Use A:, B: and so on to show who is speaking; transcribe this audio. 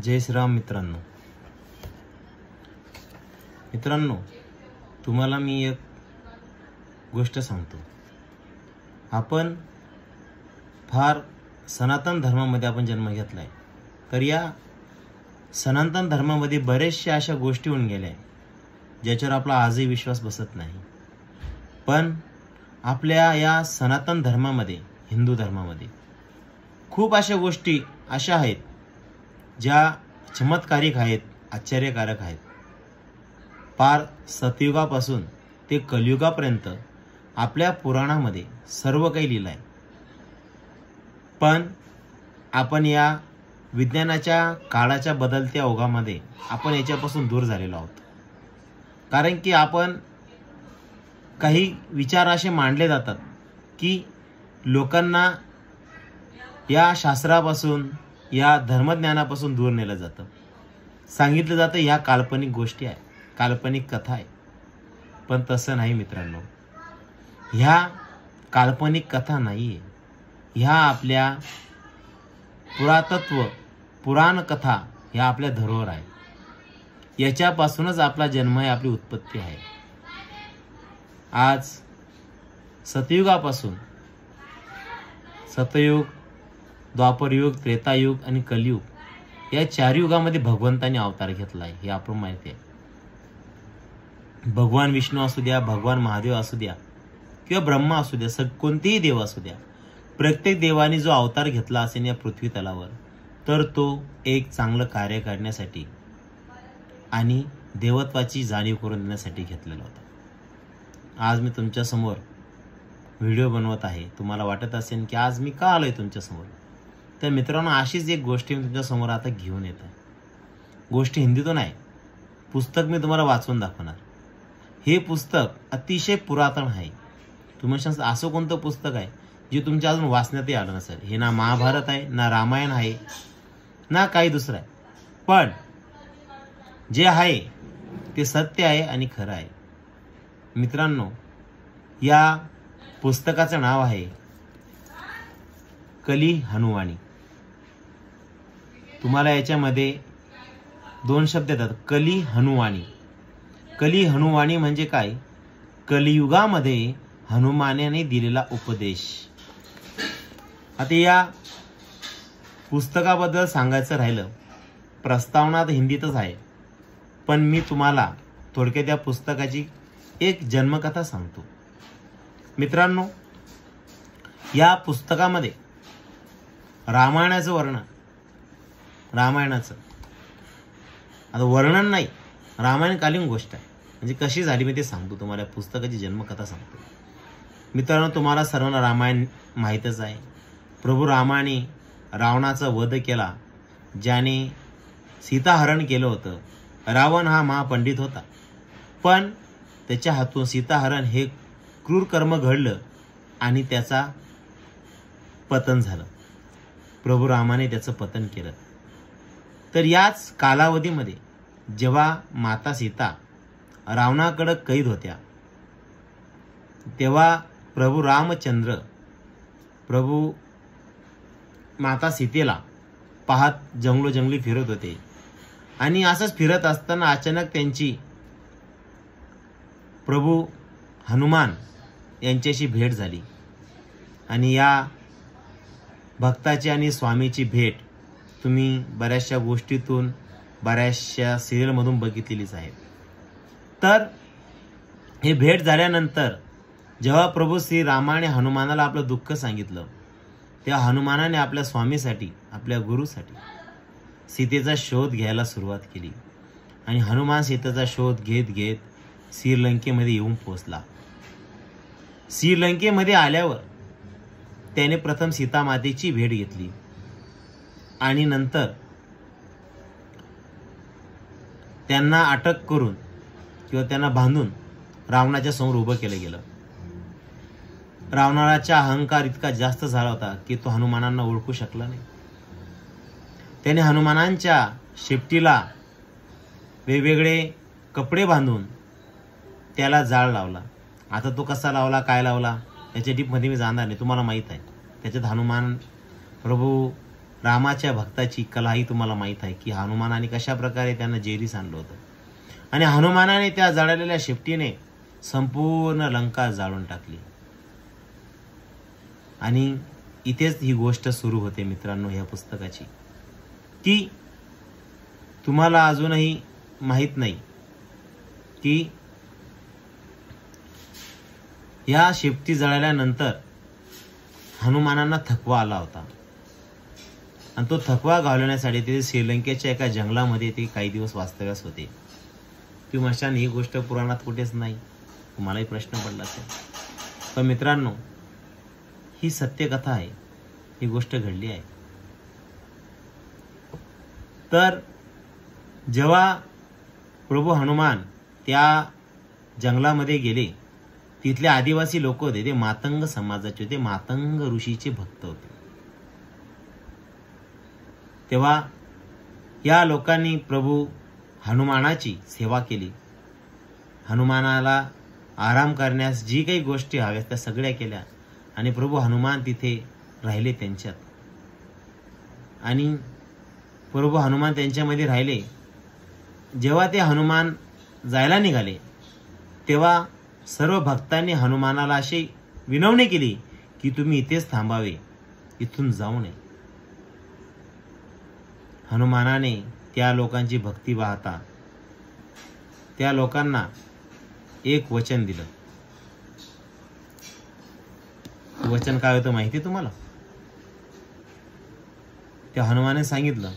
A: जय श्रीराम मित्रांनो, तुम्हाला मी एक गोष्ट सांगतो. आपण फार सनातन धर्मामध्ये आपण जन्म घेतलाय, तर या सनातन धर्मामध्ये बरेचशा अशा गोष्टी होऊन गेल्या ज्याच्यावर आपला आजही विश्वास बसत नाही. पण आपल्या या सनातन धर्मामध्ये, हिंदू धर्मामध्ये खूप अशा गोष्टी अशा आहेत ज्या चमत्कारिक आहेत, आश्चर्यकारक आहेत. पार सतयुगापासून ते कलियुगापर्यंत आपल्या पुराणामध्ये सर्व काही लिहिलं आहे. पण आपण या विज्ञानाच्या काळाच्या बदलत्या ओघामध्ये आपण याच्यापासून दूर झालेलो आहोत. कारण की आपण काही विचार असे मांडले जातात की लोकांना या शास्त्रापासून, या धर्मज्ञानापासून दूर नेलं जातं. सांगितलं जातं ह्या काल्पनिक गोष्टी आहे, काल्पनिक कथा आहे. पण तसं नाही मित्रांनो, ह्या काल्पनिक कथा नाही आहे. ह्या आपल्या पुरातत्व, पुराण कथा ह्या आपल्या धरोहर आहे. याच्यापासूनच आपला जन्म आहे, आपली उत्पत्ती आहे. आज सतयुगापासून, सतयुग, द्वापरयुग, त्रेतायुग आणि कलियुग या 4 युगामध्ये भगवंताने अवतार घेतला आहे, हे आपण माहिती आहे. भगवान विष्णू असू द्या, भगवान महादेव असू द्या किंवा ब्रह्मा असू द्या, कोणतेही देव असू द्या, प्रत्येक देवाने जो अवतार घेतला असेल या पृथ्वी तलावर, तर तो एक चांगलं कार्य करण्यासाठी आणि देवत्वाची जाणीव करून देण्यासाठी घेतलेला होता. आज मी तुमच्यासमोर व्हिडिओ बनवत आहे. तुम्हाला वाटत असेल की आज मी का आलोय तुमच्यासमोर, तर मित्रांनो अशीच एक गोष्ट मी तुमच्यासमोर आता घेऊन येत आहे. गोष्ट हिंदीतून आहे, पुस्तक मी तुम्हाला वाचून दाखवणार. हे पुस्तक अतिशय पुरातन आहे. तुम्ही असं कोणतं पुस्तक आहे जे तुमच्या अजून वाचण्यातही आलं नसेल. हे ना महाभारत आहे, ना रामायण आहे, ना काही दुसरं आहे. पण जे आहे ते सत्य आहे आणि खरं आहे. मित्रांनो, या पुस्तकाचं नाव आहे कली हनुवाणी. तुम्हाला याच्यामध्ये 2 शब्द येतात, कली हनुवाणी. कली हनुवाणी म्हणजे काय? कलियुगामध्ये हनुमानाने दिलेला उपदेश. आता या पुस्तकाबद्दल सांगायचं राहिलं, प्रस्तावना तर हिंदीतच आहे, पण मी तुम्हाला थोडक्यात या पुस्तकाची एक जन्मकथा सांगतो. मित्रांनो, या पुस्तकामध्ये रामायणाचं आता वर्णन नाही, रामायणकालीन गोष्ट आहे. म्हणजे कशी झाली मी ते सांगतो तुम्हाला, पुस्तकाची जन्मकथा सांगतो. मित्रांनो, तुम्हाला सर्वांना रामायण माहीतच आहे. प्रभू रामाने रावणाचा वध केला, ज्याने सीताहरण केलं होतं. रावण हा महापंडित होता, पण त्याच्या हातून सीताहरण हे क्रूर कर्म घडलं आणि त्याचा पतन झालं. प्रभू रामाने त्याचं पतन केलं. तर याच कालावधीमध्ये जेव्हा माता सीता रावणाकडे कैद होत्या, तेव्हा प्रभू रामचंद्र प्रभू माता सीतेला पाहत जंगलोजंगली फिरत होते. आणि असंच फिरत असताना अचानक त्यांची प्रभू हनुमान यांच्याशी भेट झाली. आणि या भक्ताची आणि स्वामीची भेट तुम्ही बऱ्याचशा गोष्टीतून, बऱ्याचशा सिरियलमधून बघितलेलीच आहे. तर हे भेट झाल्यानंतर जेव्हा प्रभू श्री रामाने हनुमानाला आपलं दुःख सांगितलं, तेव्हा हनुमानाने आपल्या स्वामीसाठी, आपल्या गुरुसाठी सीतेचा शोध घ्यायला सुरुवात केली. आणि हनुमान सीतेचा शोध घेत घेत श्रीलंकेमध्ये येऊन पोहोचला. श्रीलंकेमध्ये आल्यावर त्याने प्रथम सीतामातेची भेट घेतली आणि नंतर त्यांना अटक करून किंवा त्यांना बांधून रावणाच्या समोर उभं केलं गेलं. रावणाचा अहंकार इतका जास्त झाला होता की तो हनुमानांना ओळखू शकला नाही. त्याने हनुमानांच्या शेपटीला वेगवेगळे कपडे बांधून त्याला जाळ लावला. आता तो कसा लावला, काय लावला, याच्या डीपमध्ये मी जाणार नाही, तुम्हाला माहीत आहे. त्याच्यात हनुमान प्रभू रामाच्या भक्ताची कलाही तुम्हाला माहीत आहे की हनुमानाने कशा प्रकारे त्यांना जेरीस आणलं होतं आणि हनुमानाने त्या जळालेल्या शेपटीने संपूर्ण लंका जाळून टाकली. आणि इथेच ही गोष्ट सुरू होते मित्रांनो ह्या पुस्तकाची, की तुम्हाला अजूनही माहीत नाही की या शेपटी जळाल्यानंतर हनुमानांना थकवा आला होता आणि तो थकवा घालवण्यासाठी ते श्रीलंकेच्या एका जंगलामध्ये ते काही दिवस वास्तव्यास होते. तुम्ही म्हणशाल ही गोष्ट पुराणात कुठेच नाही, तुम्हालाही प्रश्न पडला असेल. पण मित्रांनो ही सत्यकथा आहे, ही गोष्ट घडली आहे. तर जेव्हा प्रभू हनुमान त्या जंगलामध्ये गेले, तिथले आदिवासी लोक होते, ते मातंग समाजाचे होते, मातंग ऋषीचे भक्त होते. तेव्हा या लोकांनी प्रभू हनुमानाची सेवा केली. हनुमानाला आराम करण्यास जी काही गोष्टी हव्यात त्या सगळ्या केल्या आणि प्रभू हनुमान तिथे राहिले त्यांच्यात. आणि प्रभू हनुमान त्यांच्यामध्ये राहिले. जेव्हा ते हनुमान जायला निघाले तेव्हा सर्व भक्तांनी हनुमानाला अशी विनवणी केली की तुम्ही इथेच थांबावे, इथून जाऊ नये. हनुमानाने त्या लोकांची भक्ती पाहता त्या लोकांना एक वचन दिलं. वचन काय होतं माहिती तुम्हाला? त्या हनुमाने सांगितलं